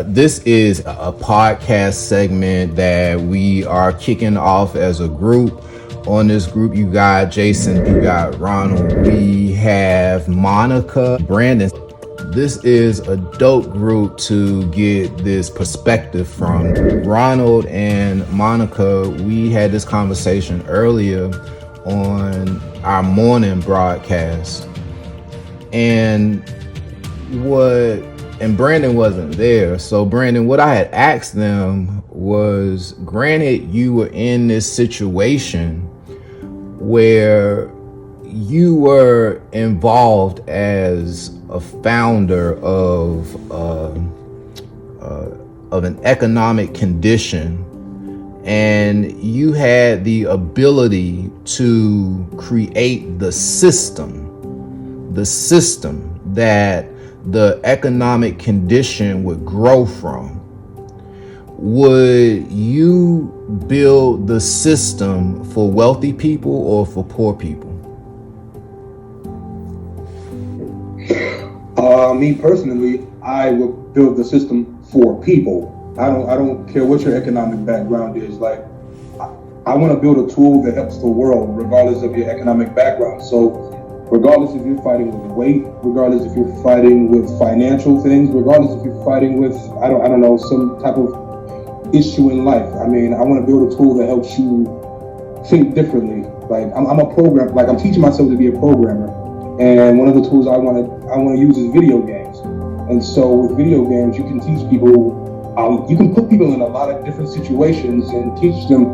This is a podcast segment that we are kicking off as a group. On this group, you got Jason, you got Ronald, we have Monica, Brandon. This is a dope group to get this perspective from. Ronald and Monica, we had this conversation earlier on our morning broadcast. And Brandon wasn't there. So Brandon, what I had asked them was, granted you were in this situation where you were involved as a founder of an economic condition, and you had the ability to create the system that the economic condition would grow from. Would you build the system for wealthy people or for poor people? Me personally, I would build the system for people. I don't care what your economic background is. Like, I want to build a tool that helps the world, regardless of your economic background. So, regardless if you're fighting with weight, regardless if you're fighting with financial things, regardless if you're fighting with I don't know, some type of issue in life. I mean, I want to build a tool that helps you think differently. Like, I'm a programmer. Like, I'm teaching myself to be a programmer. And one of the tools I want to use is video games. And so with video games, you can teach people, you can put people in a lot of different situations and teach them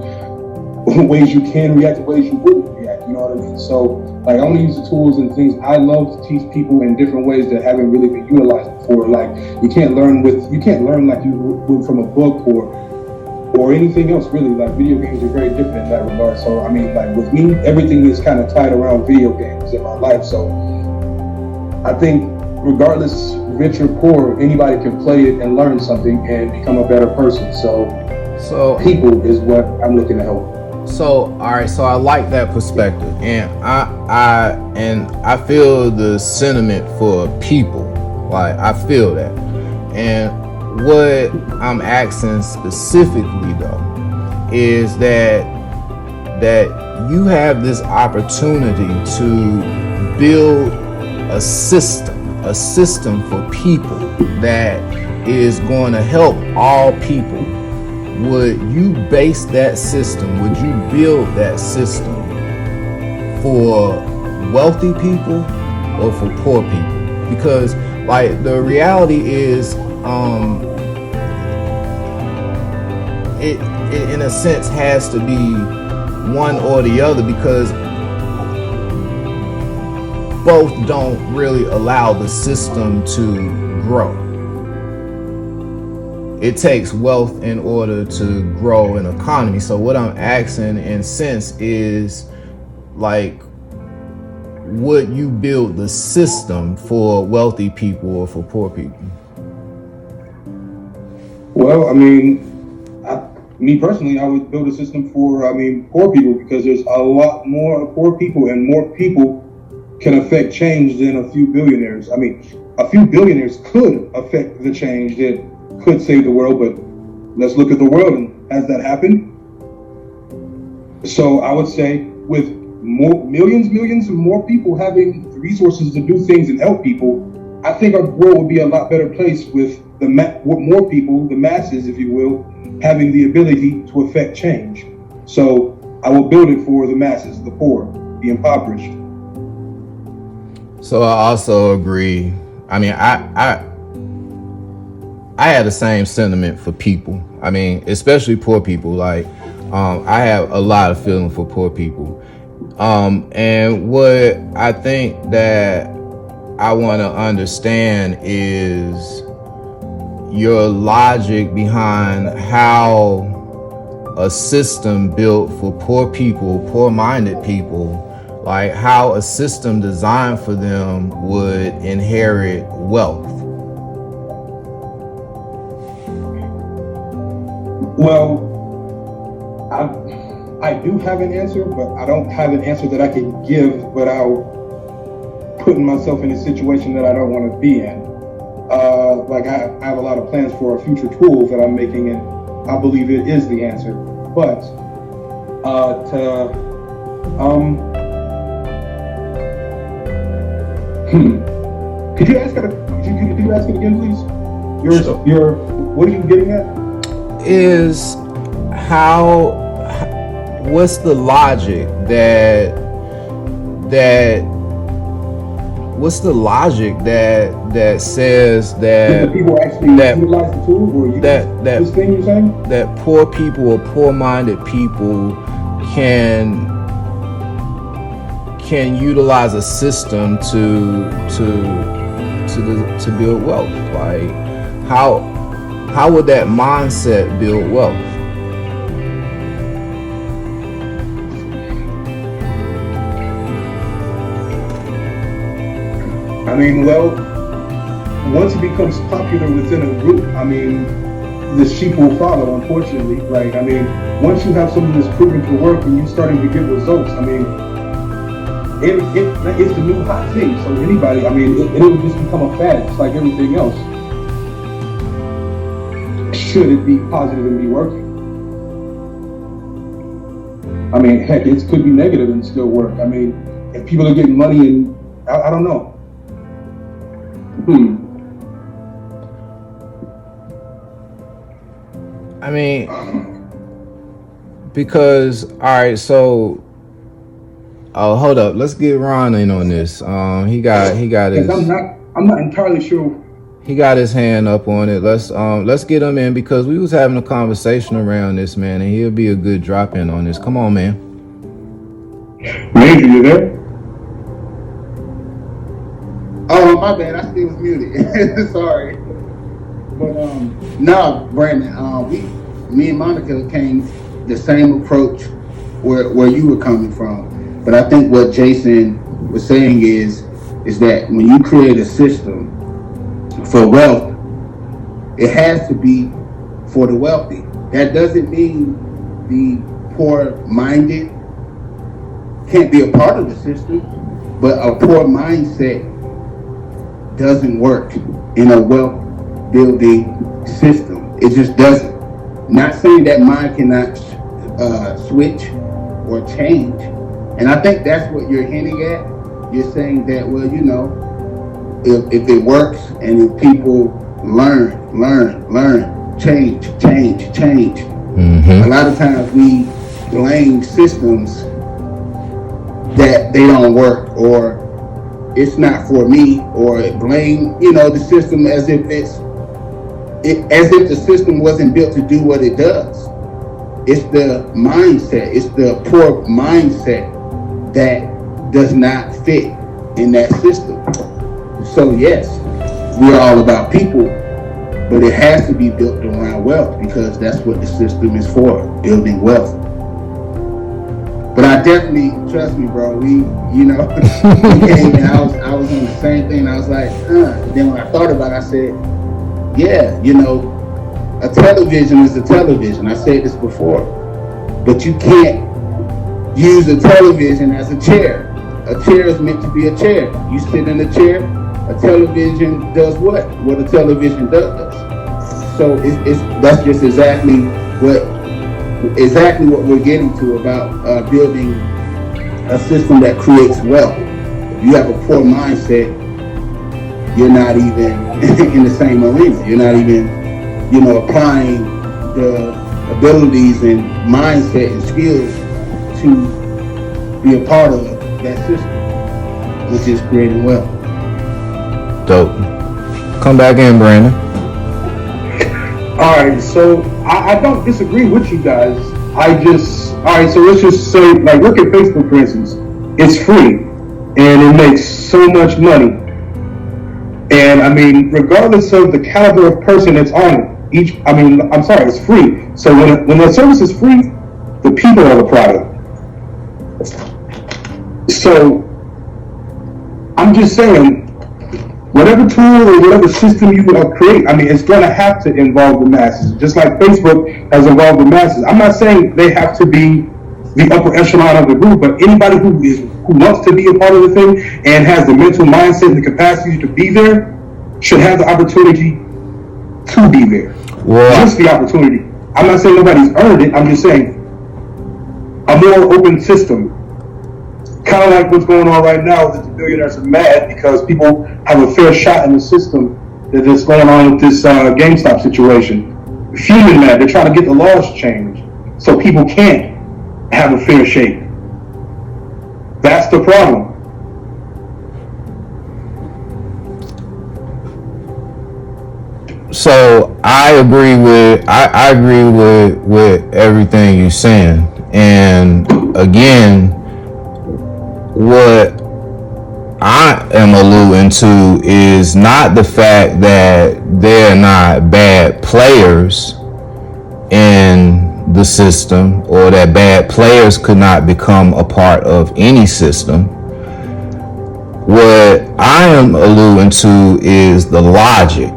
ways you can react and ways you wouldn't react. You know what I mean? So, like, I want to use the tools and things. I love to teach people in different ways that haven't really been utilized before. Like, you can't learn like you would from a book or anything else, really. Like, video games are very different in that regard. So, I mean, like, with me, everything is kind of tied around video games in my life. So, I think regardless, rich or poor, anybody can play it and learn something and become a better person. So people is what I'm looking to help. So, all right. So I like that perspective, and I feel the sentiment for people. Like, I feel that, and what I'm asking specifically though is that you have this opportunity to build a system for people that is going to help all people. Would you base that system? Would you build that system for wealthy people or for poor people? Because, like, the reality is, it in a sense has to be one or the other, because both don't really allow the system to grow. It takes wealth in order to grow an economy. So what I'm asking in sense is, like, would you build the system for wealthy people or for poor people? Well, I mean, me personally, I would build a system for, poor people, because there's a lot more poor people, and more people can affect change than a few billionaires. I mean, a few billionaires could affect the change that could save the world, but let's look at the world, and has that happened? So I would say, with millions of more people having the resources to do things and help people, I think our world would be a lot better place with more people, the masses, if you will, having the ability to affect change. So I will build it for the masses, the poor, the impoverished. So I also agree. I mean, I have the same sentiment for people. I mean, especially poor people. Like, I have a lot of feeling for poor people. And what I think that I want to understand is your logic behind how a system built for poor people, poor-minded people, like how a system designed for them would inherit wealth. Well, I do have an answer, but I don't have an answer that I can give without putting myself in a situation that I don't want to be in. like I have a lot of plans for future tools that I'm making, and I believe it is the answer. But could you ask it again, please? What are you getting at? Is what's the logic that says that the people actually utilize the tool, or this thing you're saying? That poor people or poor-minded people can utilize a system to build wealth. Like how would that mindset build wealth? I mean, well, once it becomes popular within a group, I mean, the sheep will follow, unfortunately, right? I mean, once you have something that's proven to work and you're starting to get results, I mean, it's the new hot thing. So anybody, I mean, it'll just become a fad, just like everything else. Should it be positive and be working? I mean, heck, it could be negative and still work. I mean, if people are getting money and, I don't know. I mean, because, all right, so, hold up, let's get Ron in on this. He got his. I'm not entirely sure. He got his hand up on it. Let's get him in, because we was having a conversation around this, man, and he'll be a good drop in on this. Come on, man. Major, you there? Oh, my bad. I still was muted. Sorry. But no, Brandon. Me and Monica came the same approach where you were coming from. But I think what Jason was saying is that when you create a system for wealth, it has to be for the wealthy. That doesn't mean the poor-minded can't be a part of the system, but a poor mindset doesn't work in a wealth building system. It just doesn't. Not saying that mind cannot switch or change. And I think that's what you're hinting at. You're saying that, well, you know, if it works and if people learn, change. Mm-hmm. A lot of times we blame systems that they don't work, or it's not for me, or blame, the system as if the system wasn't built to do what it does. It's the mindset, it's the poor mindset that does not fit in that system. So yes, we're all about people, but it has to be built around wealth, because that's what the system is for, building wealth. But I definitely, trust me, bro, we came and I was on the same thing. I was like, Then when I thought about it, I said, yeah, a television is a television. I said this before, but you can't use a television as a chair. A chair is meant to be a chair. You sit in a chair, a television does what a television does. So that's just exactly what we're getting to about building a system that creates wealth. If you have a poor mindset, you're not even in the same arena. You're not even, applying the abilities and mindset and skills to be a part of that system, which is creating wealth. Dope. Come back in, Brandon. All right, so I don't disagree with you guys. So let's just say, like, look at Facebook, for instance. It's free, and it makes so much money. And I mean, regardless of the caliber of person that's on it, it's free. So when the service is free, the people are the product. So I'm just saying, whatever tool or whatever system you create, it's going to have to involve the masses, just like Facebook has involved the masses. I'm not saying they have to be the upper echelon of the group, but anybody who wants to be a part of the thing and has the mental mindset and the capacity to be there should have the opportunity to be there. Just the opportunity. I'm not saying nobody's earned it. I'm just saying a more open system. Kind of like what's going on right now, that the billionaires are mad because people have a fair shot in the system that is going on with this GameStop situation. Fuming mad. They're trying to get the laws changed so people can't have a fair shake. That's the problem. So I agree with everything you're saying. And again, what I am alluding to is not the fact that they're not bad players in the system, or that bad players could not become a part of any system. What I am alluding to is the logic,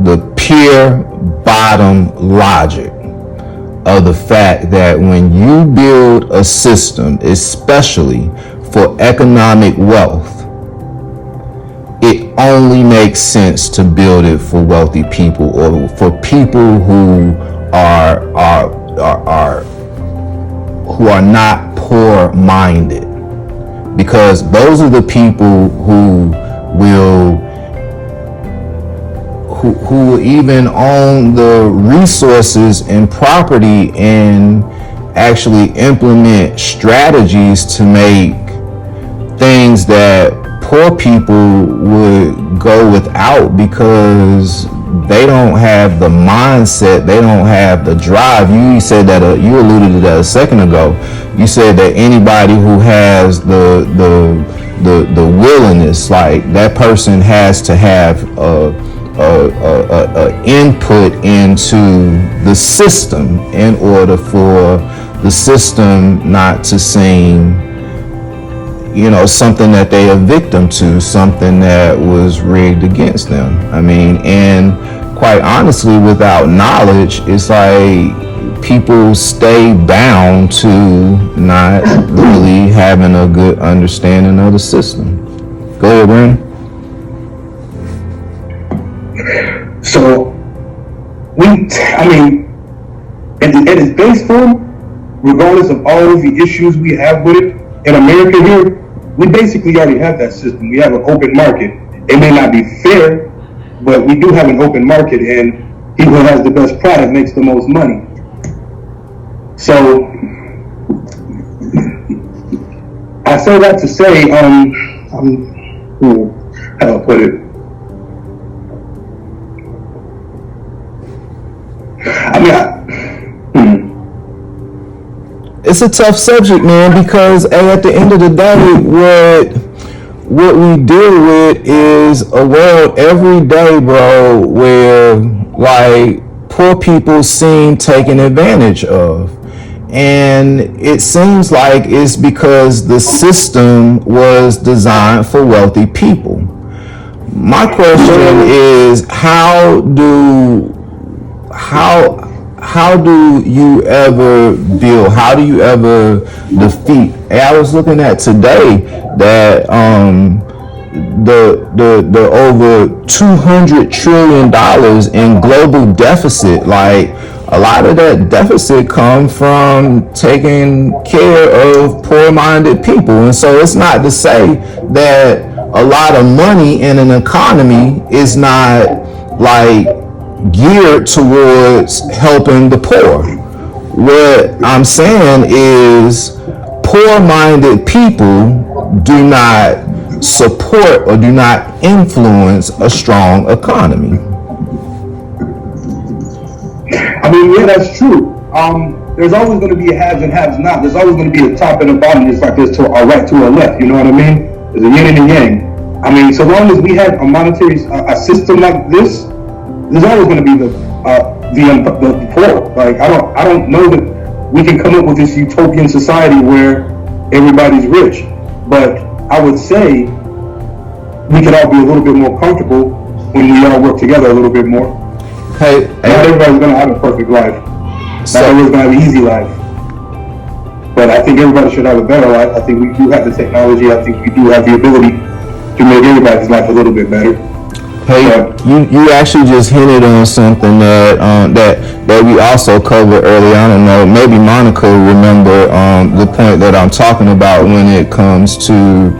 the pure bottom logic of the fact that when you build a system, especially for economic wealth, it only makes sense to build it for wealthy people, or for people who are not poor-minded, because those are the people who will even own the resources and property and actually implement strategies to make things that poor people would go without, because they don't have the mindset, they don't have the drive. You said that, you alluded to that a second ago. You said that anybody who has the willingness, like that person has to have a input into the system in order for the system not to seem, something that they are victim to, something that was rigged against them. I mean, and quite honestly, without knowledge, it's like people stay bound to not really having a good understanding of the system. Go ahead, Brandon. So, at its base form, regardless of all of the issues we have with it, in America here, we basically already have that system. We have an open market. It may not be fair, but we do have an open market, and he who has the best product makes the most money. So, I say that to say, how do I put it? It's a tough subject, man, because at the end of the day, what we deal with is a world every day, bro, where like poor people seem taken advantage of. And it seems like it's because the system was designed for wealthy people. My question is, how do you ever defeat? I was looking at today that the over $200 trillion in global deficit, like a lot of that deficit come from taking care of poor-minded people. And so it's not to say that a lot of money in an economy is not like geared towards helping the poor. What I'm saying is poor-minded people do not support or do not influence a strong economy. Yeah, that's true. There's always going to be haves and haves not. There's always going to be a top and a bottom, just like there's to a right to a left. You know what I mean? There's a yin and a yang. So long as we have a monetary a system like this, there's always going to be the poor. Like I don't know that we can come up with this utopian society where everybody's rich, but I would say we could all be a little bit more comfortable when we all work together a little bit more. Hey, not everybody's going to have a perfect life. Not everybody's going to have an easy life. But I think everybody should have a better life. I think we do have the technology. I think we do have the ability to make everybody's life a little bit better. Hey, you actually just hinted on something that we also covered early on. I don't know, maybe Monica will remember the point that I'm talking about when it comes to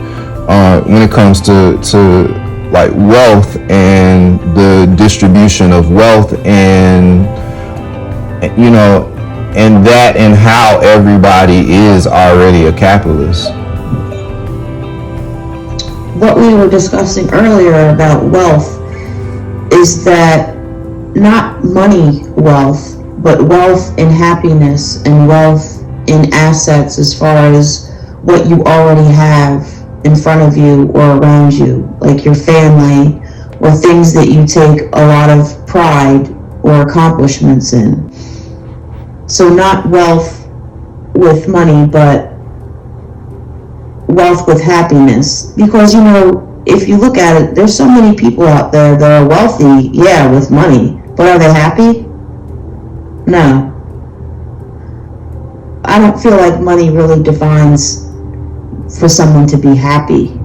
like wealth and the distribution of wealth, and and how everybody is already a capitalist. What we were discussing earlier about wealth is that not money wealth, but wealth in happiness and wealth in assets, as far as what you already have in front of you or around you, like your family or things that you take a lot of pride or accomplishments in. So not wealth with money, but wealth with happiness. Because, if you look at it, there's so many people out there that are wealthy, with money, but are they happy? No. I don't feel like money really defines for someone to be happy.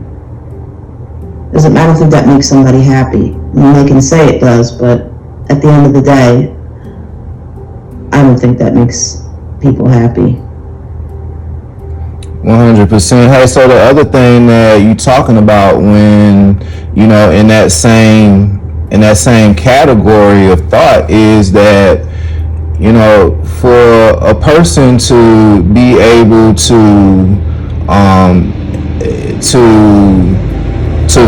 I don't think that makes somebody happy. I mean, they can say it does, but at the end of the day, I don't think that makes people happy. 100%. Hey, so the other thing that you talking about when, in that same category of thought is that, for a person to be able to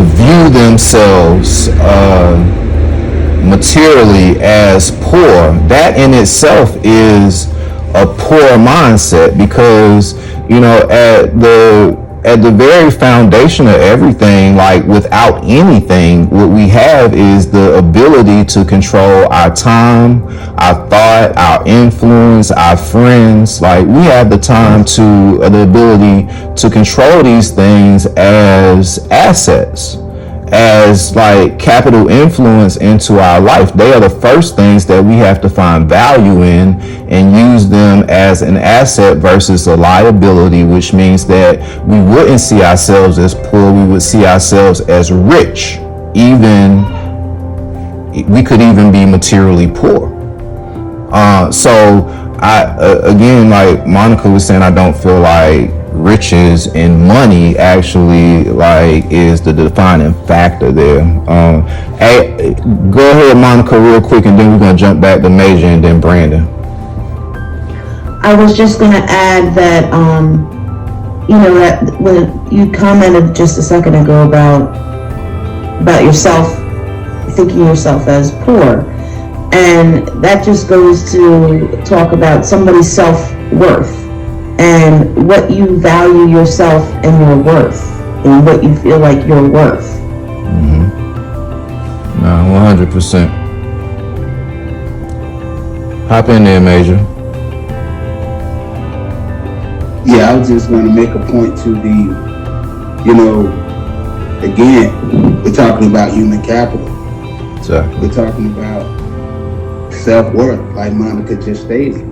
view themselves materially as poor, that in itself is a poor mindset, because at the very foundation of everything, like without anything, what we have is the ability to control our time, our thought, our influence, our friends. Like, we have the ability to control these things as assets, as like capital influence into our life. They are the first things that we have to find value in and use them as an asset versus a liability, which means that we wouldn't see ourselves as poor, we would see ourselves as rich. We could even be materially poor. So again, like Monica was saying, I don't feel like riches and money actually like is the defining factor there. Hey, go ahead, Monica, real quick, and then we're gonna jump back to Major and then Brandon. I was just gonna add that that when you commented just a second ago about yourself, thinking yourself as poor, and that just goes to talk about somebody's self-worth and what you value yourself and your worth, and what you feel like you're worth. Mm-hmm. No, 100%. Hop in there, Major. Yeah, I was just going to make a point to again, we're talking about human capital. Exactly. We're talking about self-worth, like Monica just stated.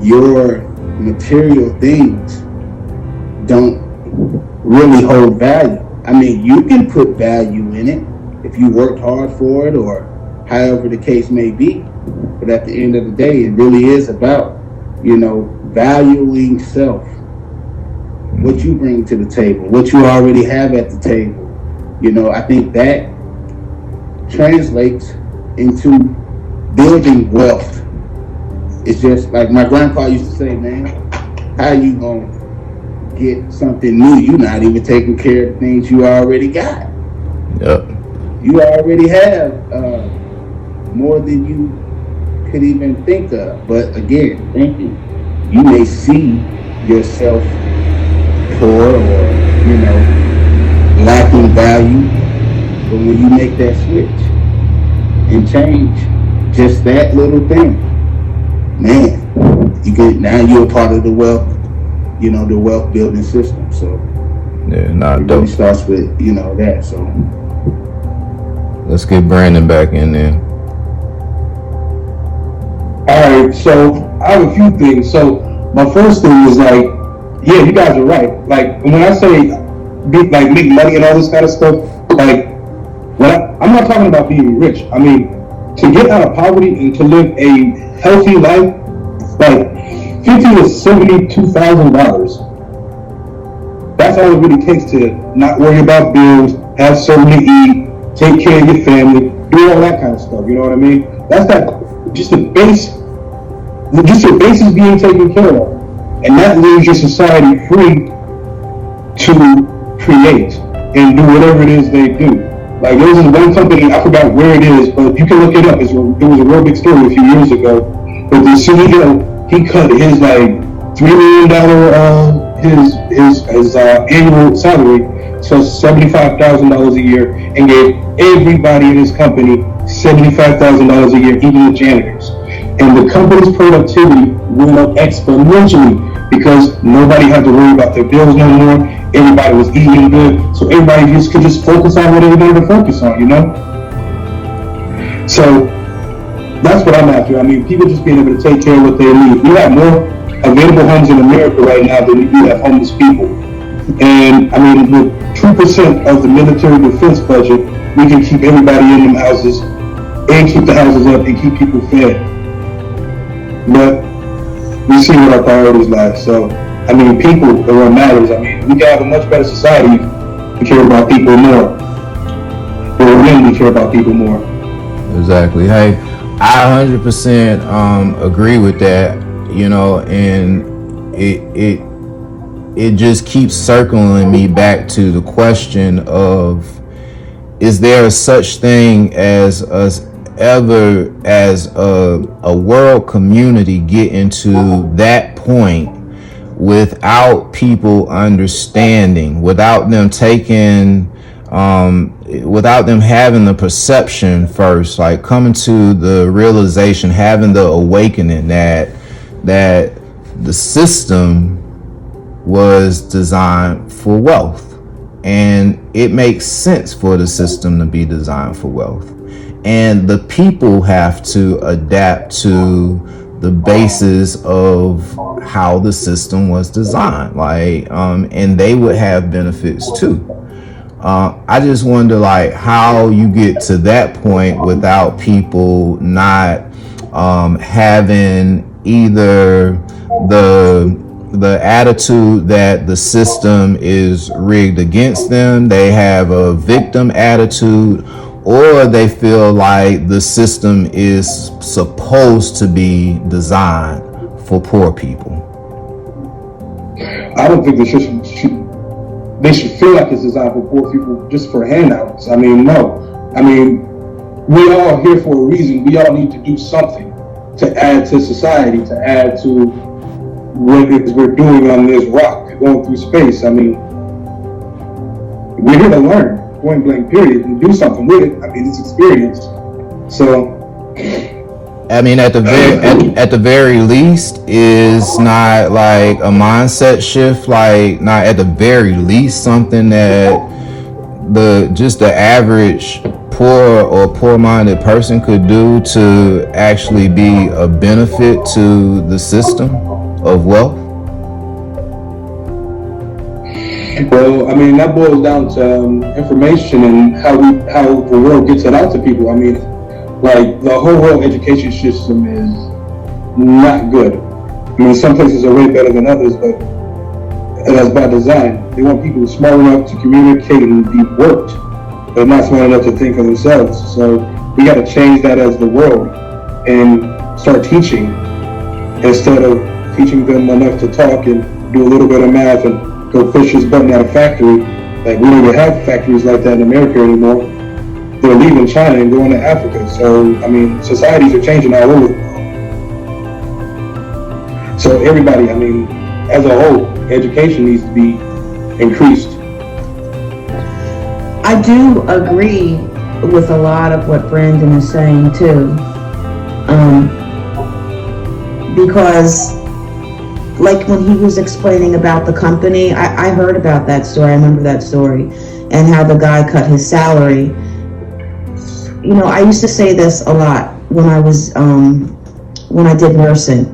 Your material things don't really hold value. I mean, you can put value in it if you worked hard for it, or however the case may be. But at the end of the day, it really is about, valuing self, what you bring to the table, what you already have at the table. I think that translates into building wealth. It's just like my grandpa used to say, man, how you gonna get something new? You're not even taking care of the things you already got. Yep. You already have more than you could even think of. But again, you may see yourself poor or, lacking value. But when you make that switch and change just that little thing, man, you're a part of the wealth, the wealth building system. So yeah, it really starts with, that. So let's get Brandon back in there. All right, so I have a few things. So my first thing is like, yeah, you guys are right. Like when I say make money and all this kind of stuff, like I'm not talking about being rich. I mean, to get out of poverty and to live a healthy life, like $50,000 to $72,000. That's all it really takes to not worry about bills, have something to eat, take care of your family, do all that kind of stuff. You know what I mean? That's just the base. Just your basis being taken care of, and that leaves your society free to create and do whatever it is they do. Like there was one company, I forgot where it is, but you can look it up. It was a real big story a few years ago. But the CEO, he cut his like $3 million his annual salary to $75,000 a year, and gave everybody in his company $75,000 a year, even the janitors. And the company's productivity went up exponentially because nobody had to worry about their bills no more. Everybody was eating good, so everybody could just focus on what everybody to focus on, you know? So that's what I'm after. I mean, people just being able to take care of what they need. We have more available homes in America right now than we do have homeless people. And I mean, with 2% of the military defense budget, we can keep everybody in them houses and keep the houses up and keep people fed. But we see what our priorities lie. So, I mean, people are what matters. I mean, we can have a much better society if we care about people more. Or when we care about people more. Exactly. Hey, I 100% agree with that, you know, and it just keeps circling me back to the question of, is there such thing as us ever as a world community get into that point without people understanding, without them taking, without them having the perception first, like coming to the realization, having the awakening that the system was designed for wealth, and it makes sense for the system to be designed for wealth, and the people have to adapt to the basis of how the system was designed, like and they would have benefits too. I just wonder, like, how you get to that point without people not having either the attitude that the system is rigged against them, they have a victim attitude, or they feel like the system is supposed to be designed for poor people. I don't think the system they should feel like it's designed for poor people just for handouts. I mean, no. I mean, we're all here for a reason. We all need to do something to add to society, to add to what it is we're doing on this rock, going through space. I mean, we're here to learn, point blank period, and do something with it. I mean, it's experience. So, I mean, at the very least, is not like a mindset shift, like not at the very least something that the average poor or poor-minded person could do to actually be a benefit to the system of wealth? Well, I mean, that boils down to information and how the world gets it out to people. I mean, like, the whole world education system is not good. I mean, some places are way better than others, but that's by design. They want people smart enough to communicate and be worked, but not smart enough to think for themselves. So we got to change that as the world and start teaching instead of teaching them enough to talk and do a little bit of math and go push this button at a factory. Like, we don't even have factories like that in America anymore. They're leaving China and going to Africa. So, I mean, societies are changing all over the world. So everybody, I mean, as a whole, education needs to be increased. I do agree with a lot of what Brandon is saying too. Because like when he was explaining about the company, I heard about that story. I remember that story, and how the guy cut his salary. You know, I used to say this a lot when I was when I did nursing,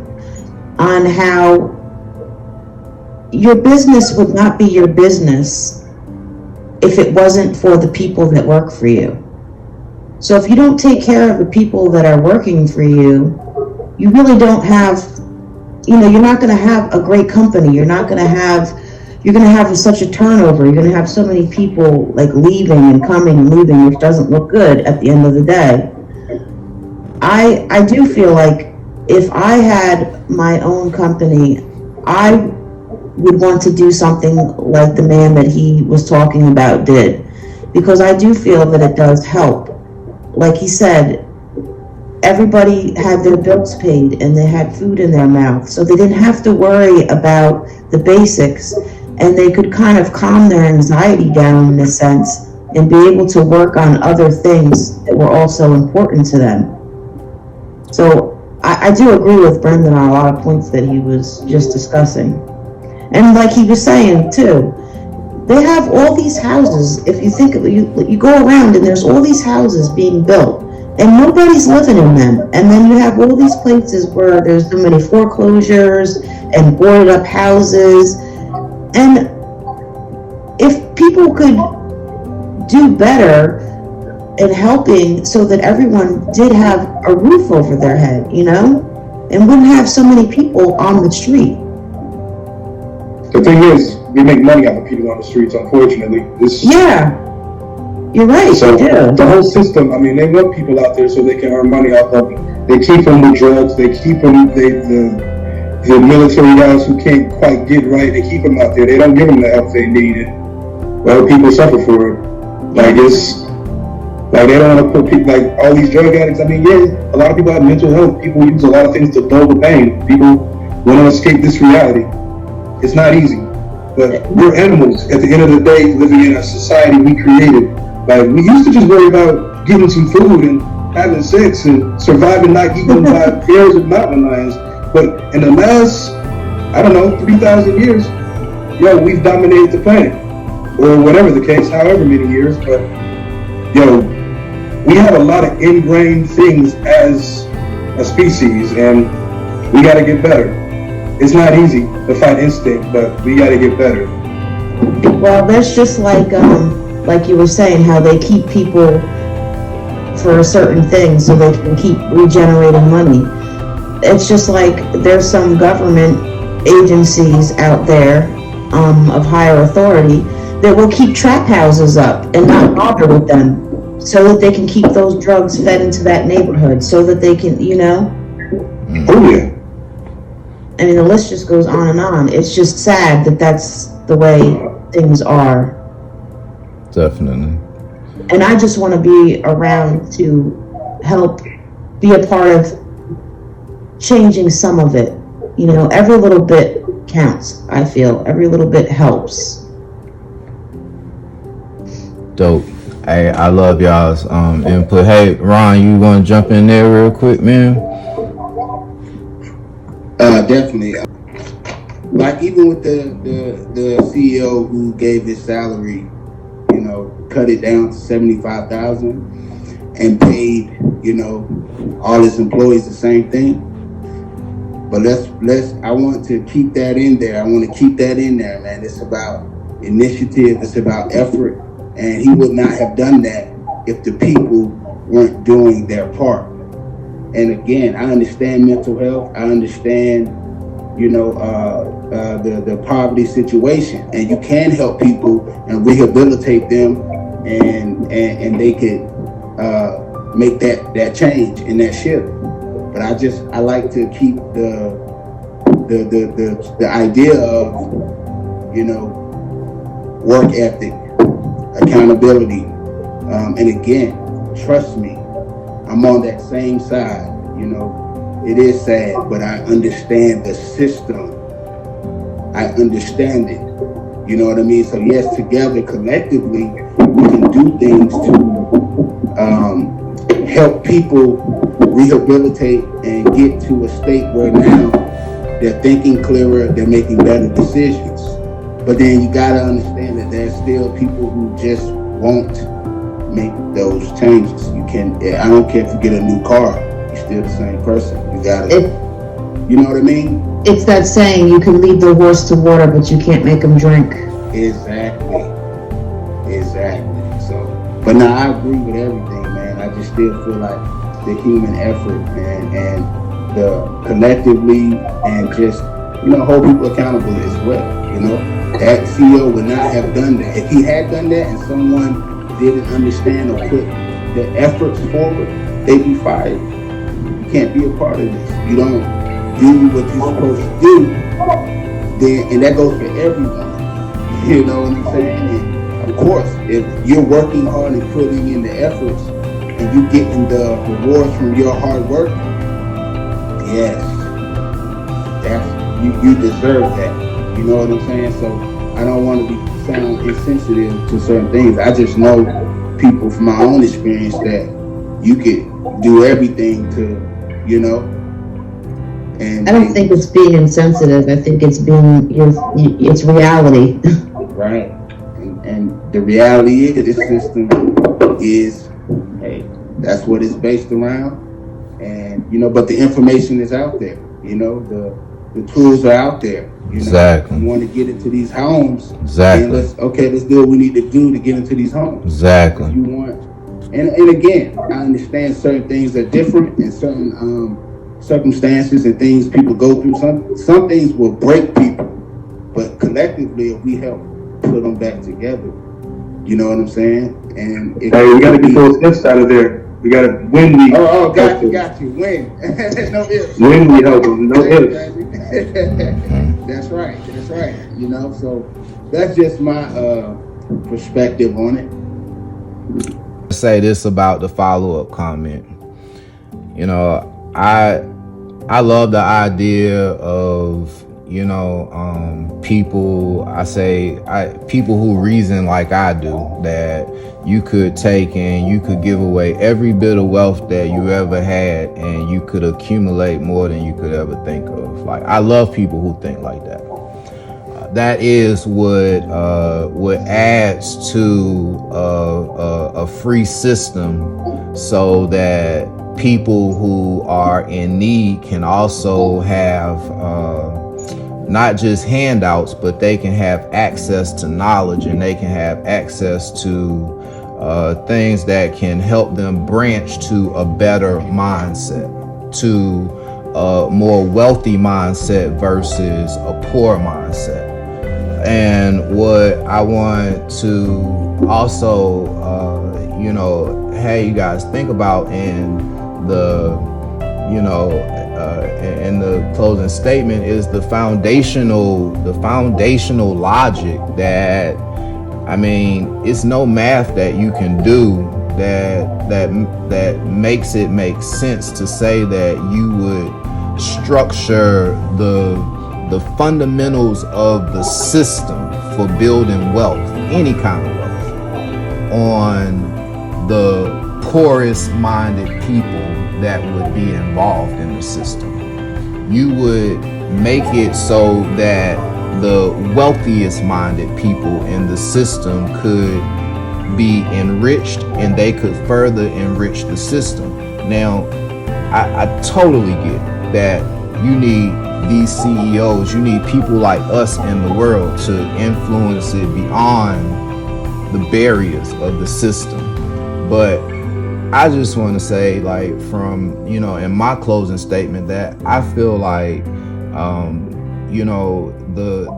on how your business would not be your business if it wasn't for the people that work for you. So if you don't take care of the people that are working for you, you really don't have, you're not going to have a great company. You're going to have such a turnover. You're going to have so many people like leaving and coming and leaving, which doesn't look good at the end of the day. I do feel like if I had my own company, I would want to do something like the man that he was talking about did, because I do feel that it does help. Like he said, everybody had their bills paid and they had food in their mouth, so they didn't have to worry about the basics, and they could kind of calm their anxiety down in a sense and be able to work on other things that were also important to them. So I do agree with Brendan on a lot of points that he was just discussing. And like he was saying too, they have all these houses. If you think of it, you go around and there's all these houses being built and nobody's living in them. And then you have all these places where there's so many foreclosures and boarded up houses. And if people could do better in helping so that everyone did have a roof over their head, and wouldn't have so many people on the street. The thing is, we make money out of people on the streets, unfortunately. Yeah, you're right, so you do. The whole system, they want people out there so they can earn money off of them. They keep them with drugs, they keep them, the military guys who can't quite get right, they keep them out there. They don't give them the help they need, and well, people suffer for it. Like they don't want to put people, like all these drug addicts, a lot of people have mental health. People use a lot of things to dull the pain. People want to escape this reality. It's not easy, but we're animals at the end of the day, living in a society we created. Like we used to just worry about getting some food and having sex and surviving not eaten by bears and mountain lions. But in the last, 3,000 years, we've dominated the planet, or whatever the case, however many years. But we have a lot of ingrained things as a species, and we got to get better. It's not easy to fight instinct, but we got to get better. Well, that's just like you were saying, how they keep people for a certain thing so they can keep regenerating money. It's just like there's some government agencies out there of higher authority that will keep trap houses up and not bother with them, so that they can keep those drugs fed into that neighborhood, so that they can, Oh yeah. The list just goes on and on. It's just sad that that's the way things are. Definitely. And I just want to be around to help be a part of changing some of it. Every little bit counts, I feel. Every little bit helps. Dope. Hey, I love y'all's input. Hey, Ron, you want to jump in there real quick, man? Definitely. Like even with the CEO who gave his salary, cut it down to $75,000 and paid, all his employees the same thing. But I want to keep that in there. I want to keep that in there, man. It's about initiative. It's about effort. And he would not have done that if the people weren't doing their part. And again, I understand mental health. I understand, the poverty situation. And you can help people and rehabilitate them, and they could make that change and that shift. But I like to keep the idea of, work ethic, accountability, and again, trust me, I'm on that same side. It is sad, but I understand the system. I understand it. You know what I mean? So yes, together, collectively, we can do things to help people rehabilitate and get to a state where now they're thinking clearer, they're making better decisions. But then you gotta understand that there's still people who just won't make those changes. I don't care if you get a new car, you're still the same person. You know what I mean? It's that saying, you can lead the horse to water, but you can't make him drink. Exactly. So, but now I agree with everything, man. just still feel like the human effort and the collectively and just, hold people accountable as well. That CEO would not have done that. If he had done that and someone didn't understand or put the efforts forward, they'd be fired. You can't be a part of this. You don't do what you're supposed to do, then, and that goes for everyone. You know what I'm saying? And of course, if you're working hard and putting in the efforts and you getting the rewards from your hard work, yes, you deserve that. You know what I'm saying? So I don't want to sound insensitive to certain things. I just know people from my own experience that you could do everything to, and I don't think it's being insensitive. I think it's it's reality. Right. And the reality is this system is, hey, that's what it's based around. And, but the information is out there. The tools are out there. Exactly. You want to get into these homes. Exactly. Let's do what we need to do to get into these homes. Exactly. You want, and again, I understand certain things are different and certain circumstances and things people go through. Some things will break people, but collectively, if we help put them back together, you know what I'm saying? And we got to get those ifs out of there. We got to win. Got you. Win. No ifs. Win, we help them. No ifs. That's right. So that's just my perspective on it. Say this about the follow-up comment. I love the idea of people. People who reason like I do, that you could take and you could give away every bit of wealth that you ever had, and you could accumulate more than you could ever think of. Like, I love people who think like that. That is what adds to a free system, so that people who are in need can also have not just handouts, but they can have access to knowledge, and they can have access to things that can help them branch to a better mindset, to a more wealthy mindset versus a poor mindset. And what I want to also, hey, you guys think about in the closing statement is the foundational logic that, it's no math that you can do that makes it make sense to say that you would structure the fundamentals of the system for building wealth, any kind of wealth, on the poorest minded people that would be involved in the system. You would make it so that the wealthiest minded people in the system could be enriched, and they could further enrich the system. Now, I totally get that you need these CEOs, you need people like us in the world to influence it beyond the barriers of the system. But I just want to say, like, from, in my closing statement, that I feel like,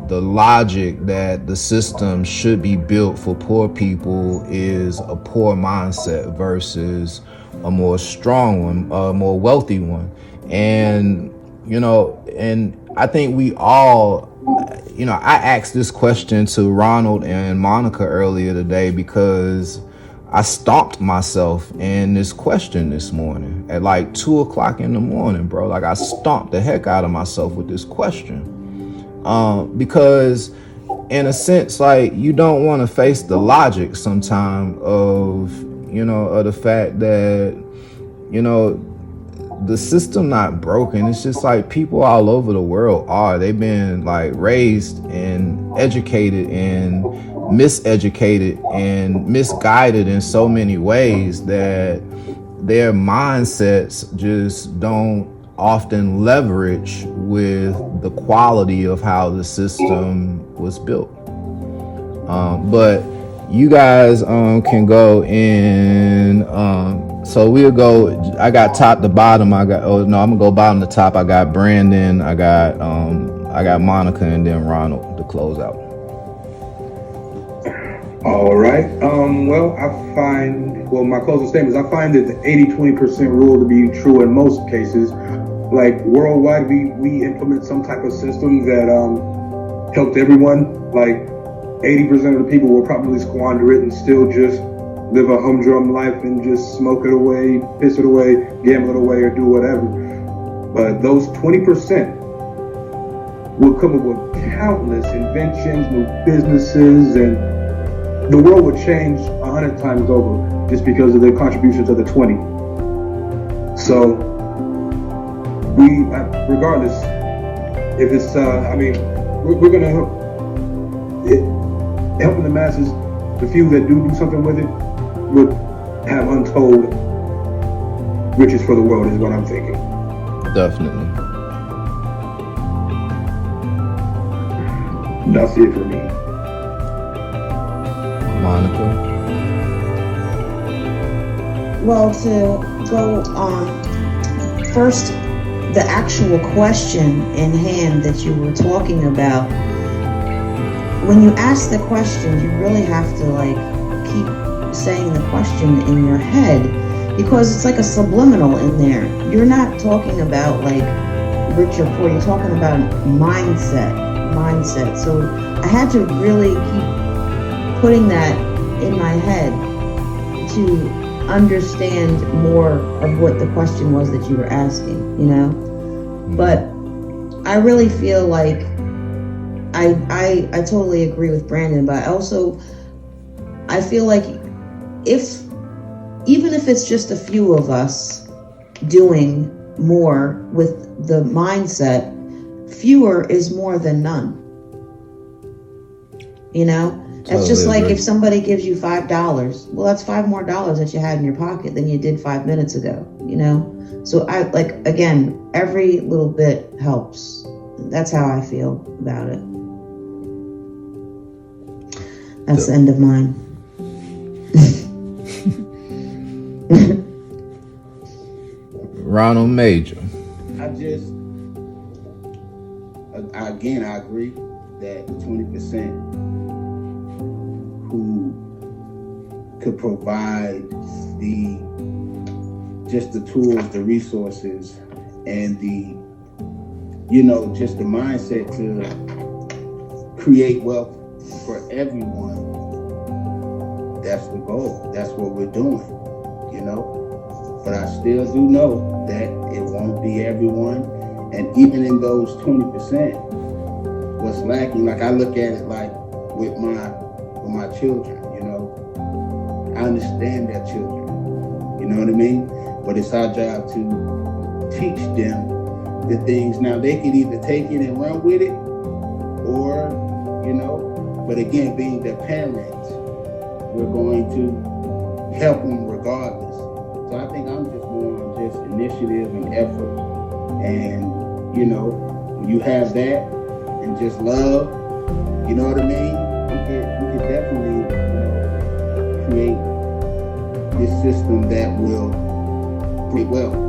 the logic that the system should be built for poor people is a poor mindset versus a more strong one, a more wealthy one. And, and I think we all, I asked this question to Ronald and Monica earlier today because I stomped myself in this question this morning at like 2:00 in the morning, bro. Like, I stomped the heck out of myself with this question. Because in a sense, like, you don't want to face the logic sometime of the fact that, the system not broken. It's just like people all over the world are. They've been like raised and educated and miseducated and misguided in so many ways that their mindsets just don't often leverage with the quality of how the system was built. But you guys can go and So we'll go. I got top to bottom. I'm gonna go bottom to top. I got Brandon. I got Monica, and then Ronald to close out. All right. My closing statement is I find that the 80-20% rule to be true in most cases. Like worldwide, we implement some type of system that helped everyone. Like 80% of the people will probably squander it and still just live a humdrum life and just smoke it away, piss it away, gamble it away, or do whatever. But those 20% will come up with countless inventions, new businesses, and the world would change 100 times over just because of the contributions of the 20. So we, regardless, if it's, we're gonna helping the masses. The few that do something with it would have untold riches for the world, is what I'm thinking. Definitely. That's it for me. Monica. Well, to go on first, the actual question in hand that you were talking about. When you ask the question, you really have to keep saying the question in your head, because it's like a subliminal in there. You're not talking about rich or poor. You're talking about mindset. So I had to really keep putting that in my head to understand more of what the question was that you were asking, But I really feel like I totally agree with Brandon, but I feel like even if it's just a few of us doing more with the mindset, fewer is more than none. It's just like if somebody gives you $5, well, that's $5 more that you had in your pocket than you did 5 minutes ago, So again, every little bit helps. That's how I feel about it. That's the end of mine. Ronald Major. I agree that 20% who could provide the tools, the resources, and just the mindset to create wealth for everyone. That's the goal. That's what we're doing, But I still do know that it won't be everyone. And even in those 20%, what's lacking, I look at it with my children, I understand their children, you know what I mean? But it's our job to teach them the things. Now they can either take it and run with it, or, but again, being their parents, we're going to help them regardless. So I think I'm just more on just initiative and effort. And, when you have that and just love, you know what I mean? We could definitely, create this system that will create wealth.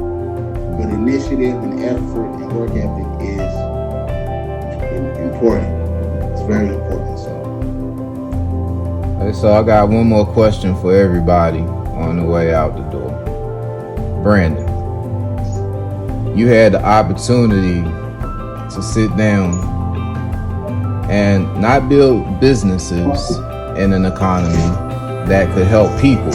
But initiative and effort and work ethic is important. It's very important. So I got one more question for everybody on the way out the door. Brandon, you had the opportunity to sit down and not build businesses in an economy that could help people,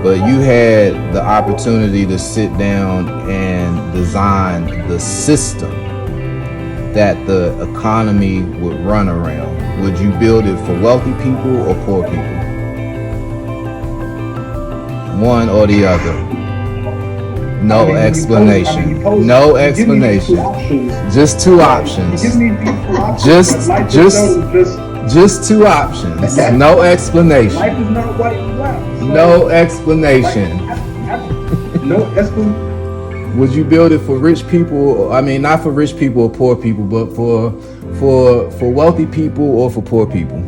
but you had the opportunity to sit down and design the system that the economy would run around. Would you build it for wealthy people or poor people? One or the other. No explanation. No explanation. Just two options. Just two options. No explanation. Life is not white and black. No explanation. No explanation. Would you build it for rich people? I mean, not for rich people or poor people, but for wealthy people or for poor people?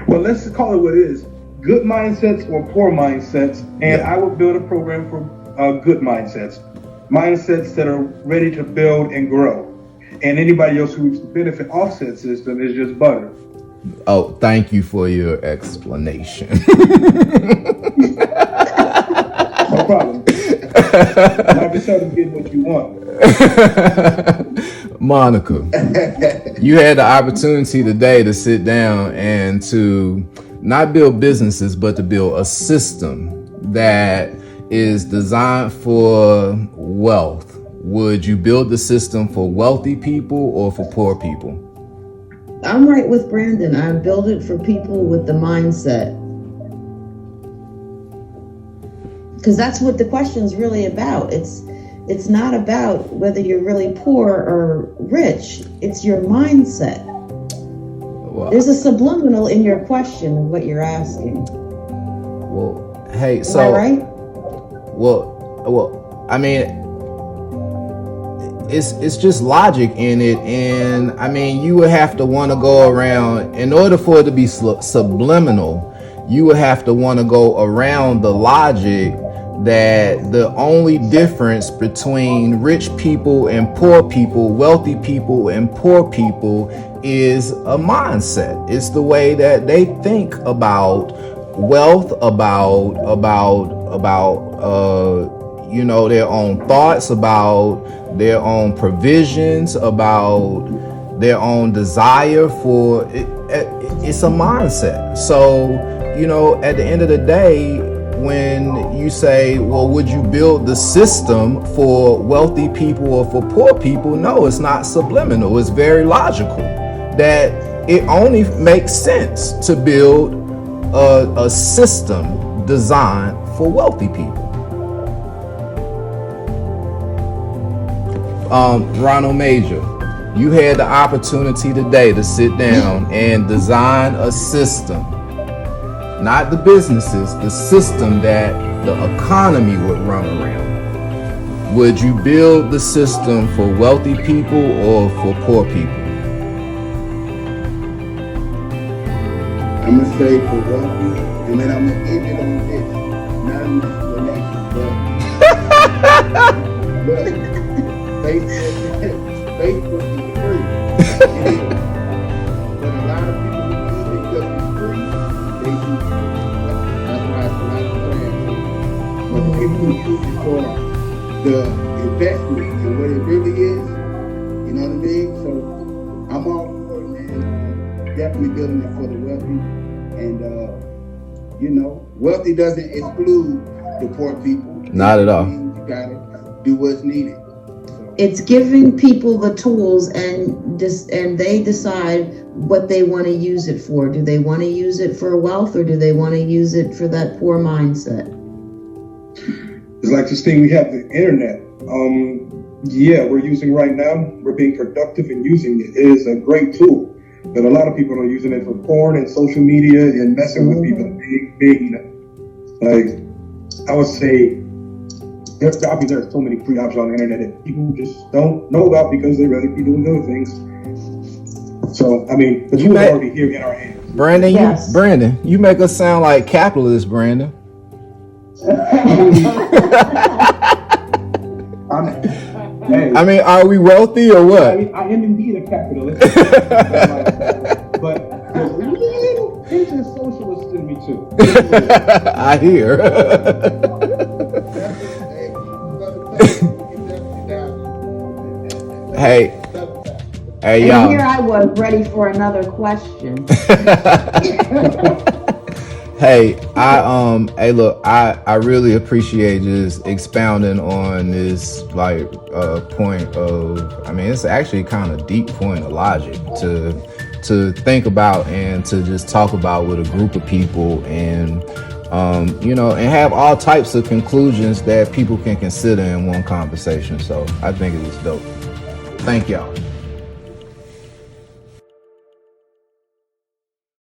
Well, let's call it what it is. good mindsets or poor mindsets, and I would build a program for good mindsets that are ready to build and grow. And anybody else who's benefit offset system is just butter. Oh, thank you for your explanation. No problem. Not be sure to get what you want. Monica, you had the opportunity today to sit down and to not build businesses, but to build a system that is designed for wealth. Would you build the system for wealthy people or for poor people? I'm right with Brandon. I build it for people with the mindset. Because that's what the question is really about. It's not about whether you're really poor or rich. It's your mindset. Well, there's a subliminal in your question of what you're asking. Well, hey, Am so I right? Well, I mean, it's just logic in it, and I mean, you would have to want to go around in order for it to be subliminal. You would have to want to go around the logic that the only difference between rich people and poor people, wealthy people and poor people, is a mindset. It's the way that they think about wealth, about their own thoughts, about their own provisions, about their own desire for it. It's a mindset. So, at the end of the day, when you say, well, would you build the system for wealthy people or for poor people? No, it's not subliminal. It's very logical that it only makes sense to build a system designed for wealthy people. Ronald Major, you had the opportunity today to sit down and design a system. Not the businesses, the system that the economy would run around. Would you build the system for wealthy people or for poor people? I'm going to say for wealthy, and then I'm going to end it on this. Not an explanation, but Facebook is free. But a lot of people who use it because it's free, they use it. That's why it's not planned. But the people who use it for the investment and what it really is, you know what I mean? So I'm all for it, man. Definitely building it for the wealthy. And, wealthy doesn't exclude the poor people. Not at all. You gotta do what's needed. It's giving people the tools and they decide what they want to use it for. Do they want to use it for wealth or do they want to use it for that poor mindset? It's like this thing we have, the internet. We're using right now. We're being productive in using it. It is a great tool, but a lot of people are using it for porn and social media and messing with people. Being like, I would say, there's so many free options on the internet that people just don't know about because they'd rather be doing other things. So, I mean, the tool is already here in our hands. Brandon, yes. you make us sound like capitalists, Brandon. I mean, are we wealthy or what? I am indeed a capitalist. But there's a little pinch of socialist in me too. I hear. Hey, y'all. And here I was ready for another question. Hey, I really appreciate just expounding on this point of, I mean, it's actually kind of deep point of logic to think about and to just talk about with a group of people and and have all types of conclusions that people can consider in one conversation. So I think it was dope. Thank y'all.